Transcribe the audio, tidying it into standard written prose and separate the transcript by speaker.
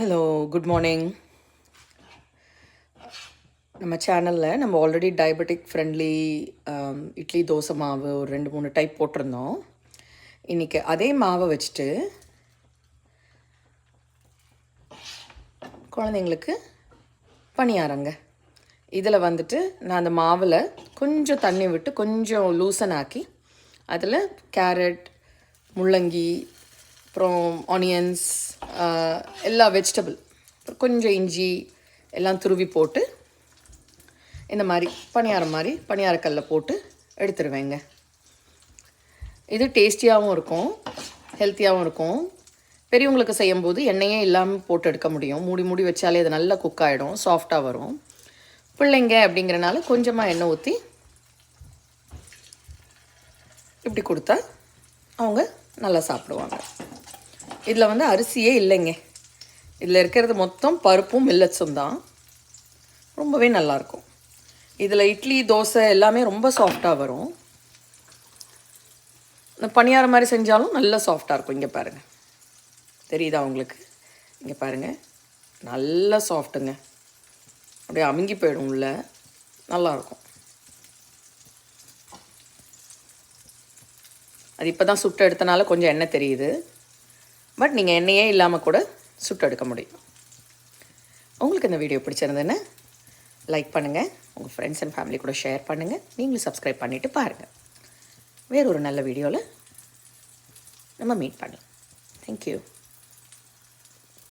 Speaker 1: Hello, good morning. நம்ம சேனலில் நம்ம already diabetic friendly idli dosa மாவு ஒரு 2-3 டைப் போட்டிருந்தோம். இன்றைக்கி அதே மாவை வச்சுட்டு குழந்தைங்களுக்கு பணியாரங்க. இதில் வந்துட்டு நான் அந்த மாவில் கொஞ்சம் தண்ணி விட்டு கொஞ்சம் லூசன் ஆக்கி அதில் கேரட், முள்ளங்கி, அப்புறம் ஆனியன்ஸ், எல்லா வெஜிடபிள், கொஞ்சம் இஞ்சி எல்லாம் துருவி போட்டு இந்த மாதிரி பணியாரம் மாதிரி பணியாரக்கல்லில் போட்டு எடுத்துருவேங்க. இது டேஸ்டியாகவும் இருக்கும், ஹெல்த்தியாகவும் இருக்கும். பெரியவங்களுக்கு செய்யும்போது எண்ணெயே இல்லாமல் போட்டு எடுக்க முடியும். மூடி மூடி வச்சாலே அது நல்லா குக் ஆகிடும், சாஃப்டாக வரும். பிள்ளைங்க அப்படிங்கிறனால கொஞ்சமாக எண்ணெய் ஊற்றி இப்படி கொடுத்தா அவங்க நல்லா சாப்பிடுவாங்க. இதில் வந்து அரிசியே இல்லைங்க, இதில் இருக்கிறது மொத்தம் பருப்பும் மில்லட்ஸும் தான். ரொம்பவே நல்லாயிருக்கும். இதில் இட்லி தோசை எல்லாமே ரொம்ப சாஃப்டாக வரும். இந்த பணியாரம் மாதிரி செஞ்சாலும் நல்லா சாஃப்டாக இருக்கும். இங்கே பாருங்கள், தெரியுதா உங்களுக்கு? இங்கே பாருங்கள், நல்லா சாஃப்ட்டுங்க, அப்படியே அமுங்கி போயிடும் உள்ள, நல்லாயிருக்கும். அது இப்போ தான் சுட்டு எடுத்தனால கொஞ்சம் எண்ணெய் தெரியுது, பட் நீங்கள் எண்ணெயே இல்லாமல் கூட சுட்டு எடுக்க முடியும். உங்களுக்கு இந்த வீடியோ பிடிச்சிருந்ததுன்னு லைக் பண்ணுங்கள், உங்கள் ஃப்ரெண்ட்ஸ் அண்ட் ஃபேமிலி கூட ஷேர் பண்ணுங்கள். நீங்களும் சப்ஸ்கிரைப் பண்ணிவிட்டு பாருங்கள். வேறு ஒரு நல்ல வீடியோவில் நம்ம மீட் பண்ணலாம். தேங்க்யூ.